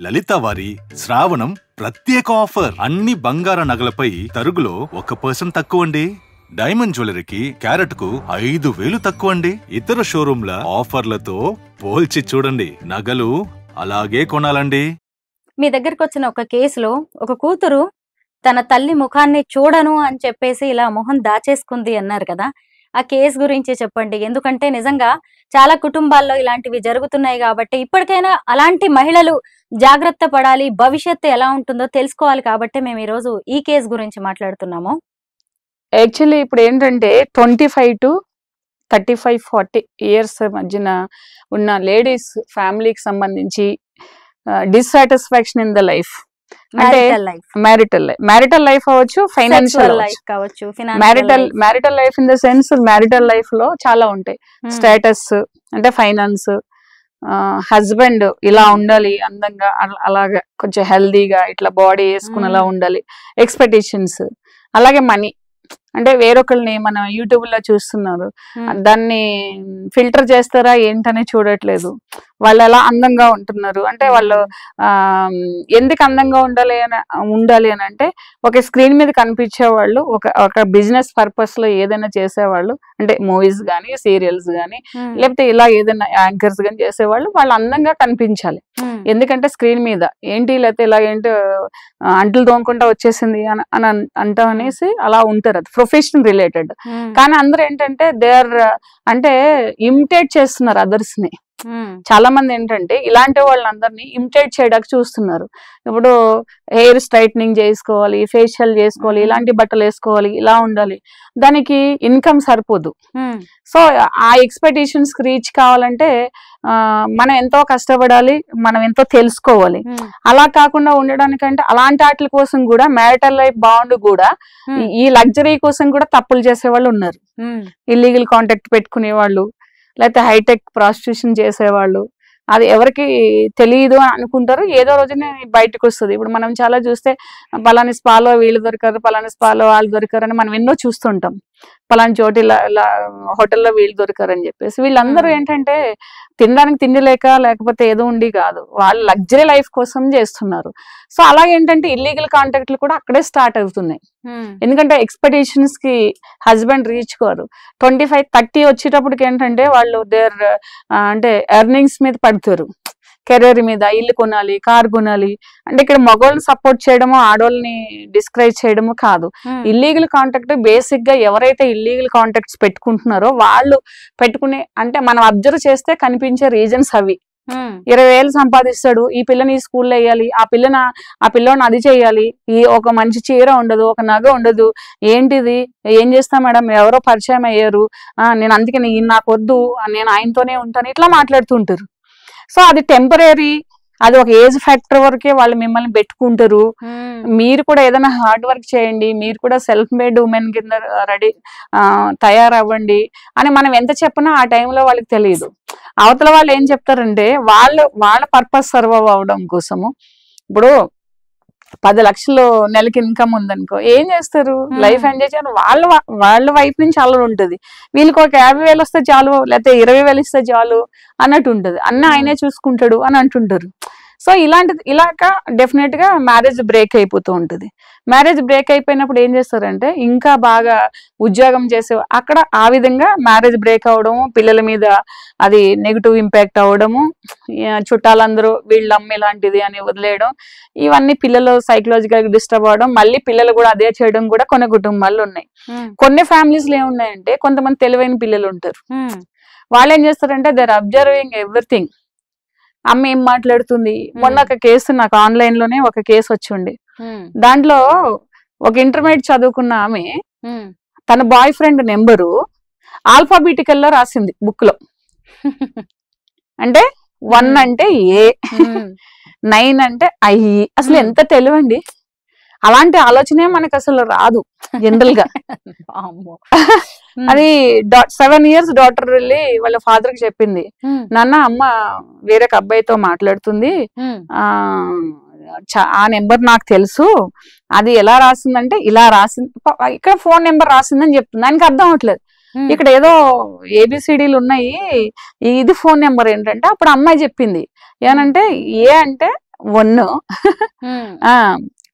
లలిత వారి శ్రావణం ప్రత్యేక ఆఫర్. అన్ని బంగార నగలపై తరుగులో 1% తక్కువండి. డైమండ్ జ్యువెలరీకి క్యారెట్ కు 5,000 తక్కువండి. ఇతర షోరూంల ఆఫర్లతో పోల్చి చూడండి. నగలు అలాగే కొనాలండి. మీ దగ్గరకు వచ్చిన ఒక కేసులో ఒక కూతురు తన తల్లి ముఖాన్ని చూడను అని చెప్పేసి ఇలా మొహం దాచేసుకుంది అన్నారు కదా, ఆ కేసు గురించి చెప్పండి. ఎందుకంటే నిజంగా చాలా కుటుంబాల్లో ఇలాంటివి జరుగుతున్నాయి కాబట్టి ఇప్పటికైనా అలాంటి మహిళలు జాగ్రత్త పడాలి, భవిష్యత్తు ఎలా ఉంటుందో తెలుసుకోవాలి కాబట్టి మేము ఈరోజు ఈ కేసు గురించి మాట్లాడుతున్నాము. యాక్చువల్లీ ఇప్పుడు ఏంటంటే 25 to 35-40 ఇయర్స్ మధ్యన ఉన్న లేడీస్ ఫ్యామిలీకి సంబంధించి డిస్సాటిస్ఫాక్షన్ ఇన్ ద లైఫ్, అంటే మ్యారిటల్ లైఫ్ అవ్వచ్చు, ఫైనాన్షియల్ లైఫ్ కావచ్చు. Marital life in the sense marital life లో చాలా ఉంటాయి. స్టేటస్ అంటే ఫైనాన్స్, హస్బెండ్ ఇలా ఉండాలి అందంగా, అలాగా కొంచెం హెల్దీగా ఇట్లా బాడీ వేసుకునేలా ఉండాలి, ఎక్స్పెక్టేషన్స్. అలాగే మనీ అంటే వేరొకరిని మనం యూట్యూబ్ లో చూస్తున్నారు, దాన్ని ఫిల్టర్ చేస్తారా ఏంటనే చూడట్లేదు. వాళ్ళు ఎలా అందంగా ఉంటున్నారు అంటే వాళ్ళు ఎందుకు అందంగా ఉండాలి అని అంటే ఒక స్క్రీన్ మీద కనిపించే వాళ్ళు, ఒక బిజినెస్ పర్పస్ లో ఏదైనా చేసేవాళ్ళు, అంటే మూవీస్ కానీ సీరియల్స్ కానీ లేకపోతే ఇలా ఏదైనా యాంకర్స్ కానీ చేసేవాళ్ళు, వాళ్ళు అందంగా కనిపించాలి. ఎందుకంటే స్క్రీన్ మీద ఏంటి లేకపోతే ఇలా ఏంటి అంటులు తోముకుంటా వచ్చేసింది అని అంటాం అనేసి అలా ఉంటారు. అది ప్రొఫెషన్ రిలేటెడ్. కానీ అందరూ ఏంటంటే దే ఆర్ అంటే ఇమిటేట్ చేస్తున్నారు అదర్స్ ని. చాలా మంది ఏంటంటే ఇలాంటి వాళ్ళందరినీ ఇమిటేట్ చేయడానికి చూస్తున్నారు. ఇప్పుడు హెయిర్ స్ట్రైట్నింగ్ చేసుకోవాలి, ఫేషియల్ చేసుకోవాలి, ఇలాంటి బట్టలు వేసుకోవాలి, ఇలా ఉండాలి. దానికి ఇన్కమ్ సరిపోదు. సో ఆ ఎక్స్పెక్టేషన్స్ రీచ్ కావాలంటే మనం ఎంతో కష్టపడాలి, మనం ఎంతో తెలుసుకోవాలి. అలా కాకుండా ఉండడానికంటే అలాంటి వాటి కోసం కూడా మ్యారిటల్ లైఫ్ బాగుండు కూడా ఈ లగ్జరీ కోసం కూడా తప్పులు చేసే వాళ్ళు ఉన్నారు. ఇల్లీగల్ కాంటాక్ట్ పెట్టుకునే వాళ్ళు, లేకపోతే హైటెక్ ప్రాస్టిట్యూషన్ చేసేవాళ్ళు. అది ఎవరికి తెలియదు అని అనుకుంటారు, ఏదో రోజునే బయటకు వస్తుంది. ఇప్పుడు మనం చాలా చూస్తే పలాని స్పాలో వీళ్ళు దొరికారు, పలాని స్పాలో వాళ్ళు దొరికారు అని మనం ఎన్నో చూస్తుంటాం. పలాని చోటు ఇలా హోటల్లో వీళ్ళు దొరికారు అని చెప్పేసి. వీళ్ళందరూ ఏంటంటే తినడానికి తిండి లేకపోతే ఏదో ఉండి కాదు, వాళ్ళు లగ్జరీ లైఫ్ కోసం చేస్తున్నారు. సో అలాగేంటంటే ఇల్లీగల్ కాంటాక్ట్లు కూడా అక్కడే స్టార్ట్ అవుతున్నాయి. ఎందుకంటే ఎక్స్పెక్టేషన్స్ కి హస్బెండ్ రీచ్ కారు. 25-30 వచ్చేటప్పటికి ఏంటంటే వాళ్ళు దేర్ అంటే ఎర్నింగ్స్ మీద పడతారు, కెరీర్ మీద, ఇల్లు కొనాలి, కార్ కొనాలి. అంటే ఇక్కడ మగవాళ్ళని సపోర్ట్ చేయడము, ఆడవాళ్ళని డిస్కరేజ్ చేయడము కాదు. ఇల్లీగల్ కాంటాక్ట్ బేసిక్ గా ఎవరైతే ఇల్లీగల్ కాంటాక్ట్స్ పెట్టుకుంటున్నారో వాళ్ళు పెట్టుకునే, అంటే మనం అబ్జర్వ్ చేస్తే కనిపించే రీజన్స్ అవి. 20,000 సంపాదిస్తాడు, ఈ పిల్లని ఈ స్కూల్లో వేయాలి, ఆ పిల్లని అది చేయాలి, ఈ ఒక మంచి చీర ఉండదు, ఒక నగ ఉండదు, ఏంటిది ఏం చేస్తా మేడం, ఎవరో పరిచయం అయ్యారు, నేను అందుకే నాకు వద్దు, నేను ఆయనతోనే ఉంటాను, ఇట్లా మాట్లాడుతుంటారు. సో అది టెంపరీ, అది ఒక ఏజ్ ఫ్యాక్టర్ వరకే వాళ్ళు మిమ్మల్ని పెట్టుకుంటారు. మీరు కూడా ఏదైనా హార్డ్ వర్క్ చేయండి, మీరు కూడా సెల్ఫ్ మేడ్ ఉమెన్ కింద తయారవ్వండి అని మనం ఎంత చెప్పినా ఆ టైంలో వాళ్ళకి తెలియదు. అవతల వాళ్ళు ఏం చెప్తారంటే వాళ్ళ పర్పస్ సర్వ్ అవడం కోసము, ఇప్పుడు 10 లక్షలు నెలకి ఇన్కమ్ ఉందనుకో, ఏం చేస్తారు, లైఫ్ ఎంజాయ్ చేయాలి, వాళ్ళ వైపు నుంచి అలా ఉంటుంది. వీళ్ళకి ఒక 50,000 వస్తే చాలు, లేకపోతే 20,000 ఇస్తే చాలు అన్నట్టు ఉంటుంది. అన్న ఆయనే చూసుకుంటాడు అని అంటుంటారు. సో ఇలాగా డెఫినెట్ గా మ్యారేజ్ బ్రేక్ అయిపోతూ ఉంటుంది. మ్యారేజ్ బ్రేక్ అయిపోయినప్పుడు ఏం చేస్తారంటే ఇంకా బాగా ఉద్యోగం చేసే అక్కడ ఆ విధంగా మ్యారేజ్ బ్రేక్ అవడము, పిల్లల మీద అది నెగిటివ్ ఇంపాక్ట్ అవ్వడము, చుట్టాలందరూ వీళ్ళ అమ్మ ఇలాంటిది అని వదిలేయడం, ఇవన్నీ పిల్లలు సైకలాజికల్ గా డిస్టర్బ్ అవడం, మళ్ళీ పిల్లలు కూడా అదే చేయడం కూడా కొన్ని కుటుంబాల్లో ఉన్నాయి. కొన్ని ఫ్యామిలీస్ లో ఏమున్నాయంటే కొంతమంది తెలివైన పిల్లలు ఉంటారు. వాళ్ళు ఏం చేస్తారంటే దే ఆర్ అబ్జర్వింగ్ ఎవ్రీథింగ్. అమ్మ ఏం మాట్లాడుతుంది, మొన్న ఒక కేసు నాకు ఆన్లైన్ లోనే ఒక కేసు వచ్చింది. దాంట్లో ఒక ఇంటర్మీడియట్ చదువుకున్న ఆమె తన బాయ్ ఫ్రెండ్ నెంబరు ఆల్ఫాబెటికల్ లో రాసింది బుక్ లో. అంటే 1 అంటే ఏ, 9 అంటే ఐ. అసలు ఎంత తెలివండి, అలాంటి ఆలోచనే మనకు అసలు రాదు జనరల్ గా. అది 7 years డాటర్ వెళ్ళి వాళ్ళ ఫాదర్ కి చెప్పింది, నాన్న అమ్మ వేరే అబ్బాయితో మాట్లాడుతుంది, ఆ నెంబర్ నాకు తెలుసు, అది ఎలా రాసిందంటే ఇలా రాసింది, ఇక్కడ ఫోన్ నెంబర్ రాసిందని చెప్తుంది. దానికి అర్థం అవట్లేదు, ఇక్కడ ఏదో ఏబిసిడీలు ఉన్నాయి, ఇది ఫోన్ నెంబర్ ఏంటంటే. అప్పుడు అమ్మాయి చెప్పింది ఏనంటే ఏ అంటే 1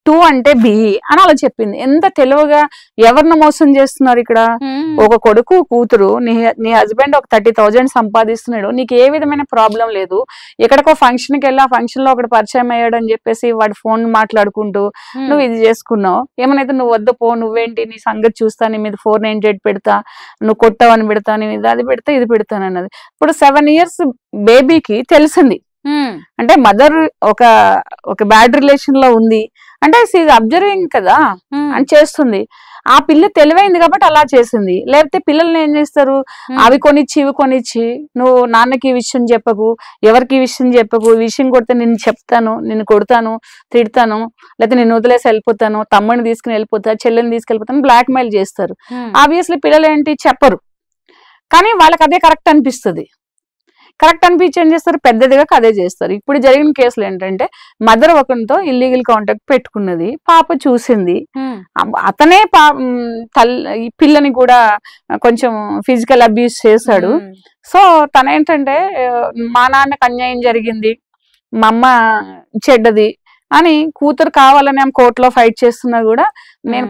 2 అంటే బిఈ అని అలా చెప్పింది. ఎంత తెలివిగా ఎవరిని మోసం చేస్తున్నారు ఇక్కడ. ఒక కొడుకు కూతురు, నీ హస్బెండ్ ఒక 30,000 సంపాదిస్తున్నాడు, నీకు ఏ విధమైన ప్రాబ్లం లేదు. ఎక్కడికో ఫంక్షన్కి వెళ్ళి ఆ ఫంక్షన్ లో ఒకటి పరిచయం అయ్యాడు అని చెప్పేసి వాడి ఫోన్ మాట్లాడుకుంటూ నువ్వు ఇది చేసుకున్నావు. ఏమైనా నువ్వు వద్దు పో, నువ్వేంటి నీ సంగతి చూస్తా, నీ మీద 498 పెడతా, నువ్వు కొట్టావని పెడతా, నేను అది పెడతా ఇది పెడతాను అన్నది. ఇప్పుడు 7 years బేబీకి తెలిసింది అంటే మదర్ ఒక బ్యాడ్ రిలేషన్ లో ఉంది అంటే షీఈ్ అబ్జర్వింగ్ కదా అని చేస్తుంది. ఆ పిల్ల తెలివైంది కాబట్టి అలా చేసింది. లేకపోతే పిల్లల్ని ఏం చేస్తారు, అవి కొనిచ్చి ఇవి కొనిచ్చి, నువ్వు నాన్నకి ఈ విషయం చెప్పకు, ఎవరికి ఈ విషయం చెప్పకు, ఈ విషయం కొడితే నిన్ను చెప్తాను, నిన్ను కొడతాను, తిడతాను, లేకపోతే నిన్ను వదిలేసి వెళ్ళిపోతాను, తమ్ముడిని తీసుకుని వెళ్ళిపోతా, చెల్లెని తీసుకెళ్ళిపోతాను, బ్లాక్ మెయిల్ చేస్తారు. ఆబ్వియస్లీ పిల్లలు ఏంటి చెప్పరు, కానీ వాళ్ళకి అదే కరెక్ట్ అనిపిస్తుంది. కరెక్ట్ అనిపించి ఏం చేస్తారు, పెద్దదిగా అదే చేస్తారు. ఇప్పుడు జరిగిన కేసులు ఏంటంటే మదర్ ఒకరితో ఇల్లీగల్ కాంటాక్ట్ పెట్టుకున్నది, పాప చూసింది, అతనే ఈ పిల్లని కూడా కొంచెం ఫిజికల్ అబ్యూస్ చేశాడు. సో తనేంటంటే మా నాన్నకు అన్యాయం జరిగింది, మా అమ్మ చెడ్డది అని కూతురు కావాలని ఆమె కోర్టులో ఫైట్ చేస్తున్నా కూడా నేను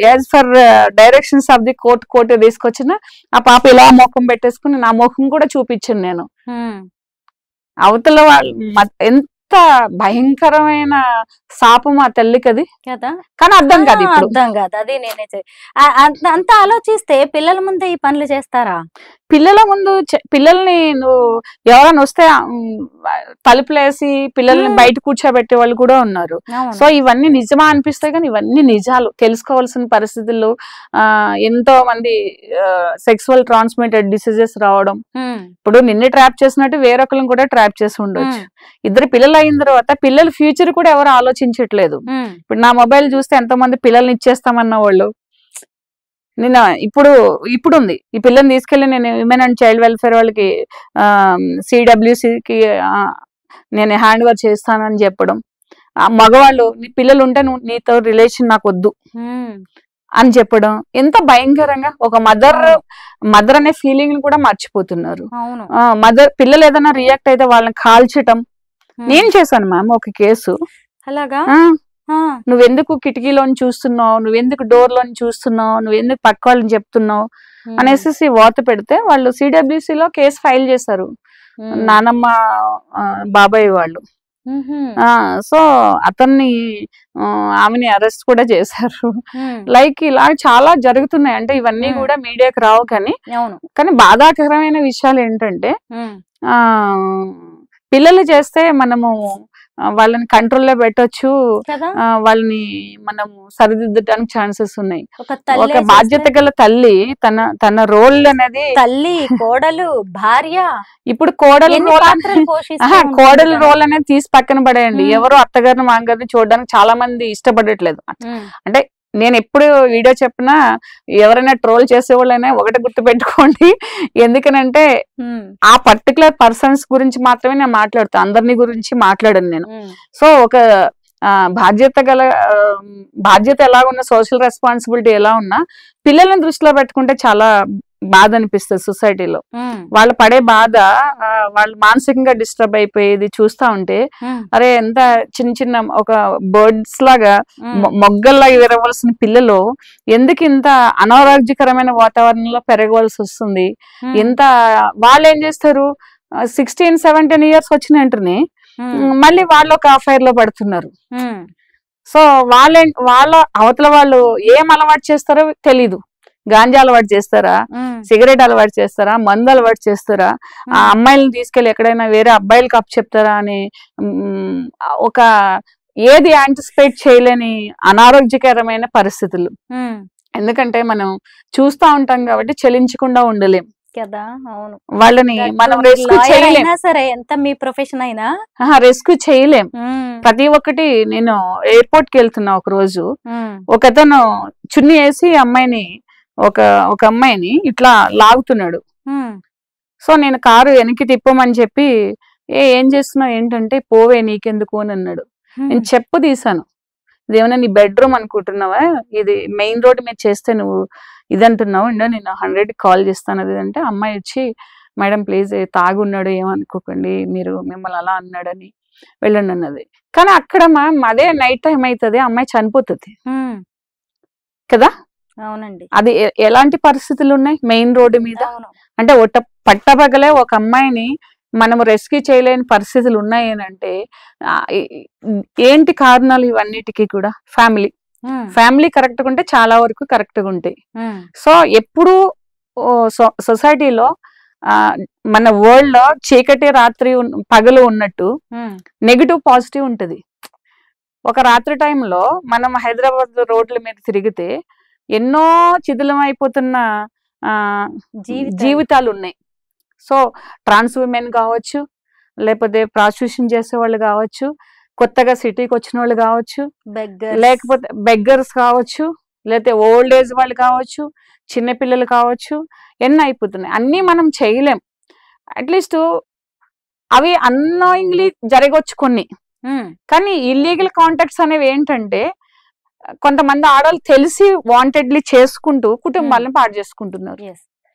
as for directions of the court తీసుకొచ్చిన ఆ పాప ఇలా ముఖం పెట్టేసుకుని నా ముఖం కూడా చూపించాను నేను. అవతల వాళ్ళు ఎంత భయంకరమైన శాపం ఆ తల్లికి అది కదా, కానీ అర్థం కాదు, ఇప్పుడు అర్థం కాదు. అది నేనే అంత ఆలోచిస్తే పిల్లల ముందే ఈ పనులు చేస్తారా? పిల్లల ముందు పిల్లల్ని నువ్వు ఎవరైనా వస్తే తలుపులేసి పిల్లల్ని బయట కూర్చోబెట్టే వాళ్ళు కూడా ఉన్నారు. సో ఇవన్నీ నిజమా అనిపిస్తాయి, కానీ ఇవన్నీ నిజాలు. తెలుసుకోవాల్సిన పరిస్థితుల్లో ఎంతో మంది సెక్సువల్ ట్రాన్స్మిటెడ్ డిసీజెస్ రావడం. ఇప్పుడు నిన్ను ట్రాప్ చేసినట్టు వేరొకరిని కూడా ట్రాప్ చేసి ఉండొచ్చు. ఇద్దరు పిల్లలు అయిన తర్వాత పిల్లల ఫ్యూచర్ కూడా ఎవరు ఆలోచించట్లేదు. ఇప్పుడు నా మొబైల్ చూస్తే ఎంతో మంది పిల్లల్ని ఇచ్చేస్తామన్న వాళ్ళు, నేను ఇప్పుడు ఉంది ఈ పిల్లని తీసుకెళ్లి నేను విమెన్ అండ్ చైల్డ్ వెల్ఫేర్ వాళ్ళకి CWCకి నేను హ్యాండ్ ఓవర్ చేస్తానని చెప్పడం. మగవాళ్ళు నీ పిల్లలు ఉంటే నువ్వు నీతో రిలేషన్ నాకు వద్దు అని చెప్పడం. ఎంత భయంకరంగా ఒక మదర్ అనే ఫీలింగ్ కూడా మర్చిపోతున్నారు. పిల్లలు ఏదైనా రియాక్ట్ అయితే వాళ్ళని కాల్చటం. నేను చేశాను మ్యామ్ ఒక కేసు అలాగా. నువ్వెందుకు కిటికీలోని చూస్తున్నావు, నువ్వెందుకు డోర్ లోని చూస్తున్నావు, నువ్వెందుకు పక్క వాళ్ళని చెప్తున్నావు అనేసి వార్త పెడితే వాళ్ళు CWCలో కేసు ఫైల్ చేశారు, నానమ్మ బాబాయ్ వాళ్ళు. సో అతన్ని ఆమెని అరెస్ట్ కూడా చేశారు. లైక్ ఇలా చాలా జరుగుతున్నాయి. అంటే ఇవన్నీ కూడా మీడియాకి రావు, కానీ బాధాకరమైన విషయాలు ఏంటంటే పిల్లలు చేస్తే మనము వాళ్ళని కంట్రోల్లో పెట్టొచ్చు, వాళ్ళని మనం సరిదిద్దడానికి ఛాన్సెస్ ఉన్నాయి. ఒక బాధ్యత గల తల్లి తన రోల్ అనేది, తల్లి కోడలు భార్య, ఇప్పుడు కోడలు రోల్ అనేది తీసి పక్కన పడేయండి. ఎవరు అత్తగారిని మామగారిని చూడడానికి చాలా మంది ఇష్టపడట్లేదు. అంటే నేను ఎప్పుడు వీడియో చెప్పినా ఎవరైనా ట్రోల్ చేసేవాళ్ళైనా ఒకటి గుర్తు పెట్టుకోండి, ఎందుకనంటే ఆ పర్టికులర్ పర్సన్స్ గురించి మాత్రమే నేను మాట్లాడుతాను, అందరినీ గురించి మాట్లాడను నేను. సో ఒక బాధ్యత ఎలా ఉన్నా, సోషల్ రెస్పాన్సిబిలిటీ ఎలా ఉన్నా, పిల్లల్ని దృష్టిలో పెట్టుకుంటే చాలా బాధ అనిపిస్తుంది సొసైటీలో. వాళ్ళు పడే బాధ, వాళ్ళు మానసికంగా డిస్టర్బ్ అయిపోయేది చూస్తా ఉంటే అరే ఎంత చిన్న ఒక బర్డ్స్ లాగా మొగ్గల్లాగా విరవలసిన పిల్లలు ఎందుకు ఇంత అనారోగ్యకరమైన వాతావరణంలో పెరగవలసి వస్తుంది. ఇంత వాళ్ళు ఏం చేస్తారు, 16-17 years వచ్చిన వెంటనే మళ్ళీ వాళ్ళు ఒక అఫైర్ లో పడుతున్నారు. సో వాళ్ళ అవతల వాళ్ళు ఏం అలవాటు చేస్తారో తెలీదు. గాంజా అలవాటు చేస్తారా, సిగరెట్ అలవాటు చేస్తారా, మందు అలవాటు చేస్తారా, ఆ అమ్మాయిలను తీసుకెళ్లి ఎక్కడైనా వేరే అబ్బాయిలకు అప్పు చెప్తారా అని ఒక ఏది యాంటిసిపేట్ చేయలేని అనారోగ్యకరమైన పరిస్థితులు. ఎందుకంటే మనం చూస్తా ఉంటాం కాబట్టి చలించకుండా ఉండలేం కదా. అవును, వాళ్ళని మనం రెస్క్యూ చేయలేం. సరే ఎంత మీ ప్రొఫెషన్ అయినా రెస్క్యూ చేయలేం. ప్రతి ఒక్కటి నేను ఎయిర్పోర్ట్ కి వెళ్తున్నా ఒక రోజు, ఒకతను చున్నీ వేసి ఒక అమ్మాయిని ఇట్లా లాగుతున్నాడు. సో నేను కారు వెనక్కి తిప్పమని చెప్పి ఏం చేస్తున్నావు ఏంటంటే పోవే నీకెందుకు అని అన్నాడు. నేను చెప్పు తీసాను, ఇదేమన్నా నీ బెడ్రూమ్ అనుకుంటున్నావా, ఇది మెయిన్ రోడ్ మీద చేస్తే నువ్వు ఇదంటున్నావు, నేను 100 కాల్ చేస్తాను అది అంటే. అమ్మాయి వచ్చి మేడం ప్లీజ్ తాగున్నాడు ఏమనుకోకండి, మీరు మిమ్మల్ని అలా అన్నాడని వెళ్ళండి అన్నది. కానీ అక్కడ అదే నైట్ టైం అవుతుంది, అమ్మాయి చనిపోతుంది కదా. అవునండి. అది ఎలాంటి పరిస్థితులు ఉన్నాయి మెయిన్ రోడ్డు మీద. అవును. అంటే పట్టపగలే ఒక అమ్మాయిని మనము రెస్క్యూ చేయలేని పరిస్థితులు ఉన్నాయి అని అంటే ఏంటి కారణాలు ఇవన్నిటికీ కూడా? ఫ్యామిలీ కరెక్ట్ గా ఉంటే చాలా వరకు కరెక్ట్ గా ఉంటాయి. సో ఎప్పుడు సొసైటీలో మన వరల్డ్ లో చీకటి రాత్రి పగలు ఉన్నట్టు నెగిటివ్ పాజిటివ్ ఉంటది. ఒక రాత్రి టైంలో మనం హైదరాబాద్ రోడ్ల మీద తిరిగితే ఎన్నో చిదిలం అయిపోతున్న జీవితాలు ఉన్నాయి. సో ట్రాన్స్ ఉమెన్ కావచ్చు, లేకపోతే ప్రాస్టిట్యూషన్ చేసే వాళ్ళు కావచ్చు, కొత్తగా సిటీకి వచ్చిన వాళ్ళు కావచ్చు, లేకపోతే బెగ్గర్స్ కావచ్చు, లేకపోతే ఓల్డ్ ఏజ్ వాళ్ళు కావచ్చు, చిన్నపిల్లలు కావచ్చు, ఎన్ని అయిపోతున్నాయి. అన్నీ మనం చేయలేం. అట్లీస్ట్ అవి అన్నోయింగ్లీ జరగవచ్చు కొన్ని. కానీ ఇల్లీగల్ కాంటాక్ట్స్ అనేవి ఏంటంటే కొంతమంది ఆడవాళ్ళు తెలిసి వాంటెడ్లీ చేసుకుంటూ కుటుంబాలను పాడు చేసుకుంటున్నారు.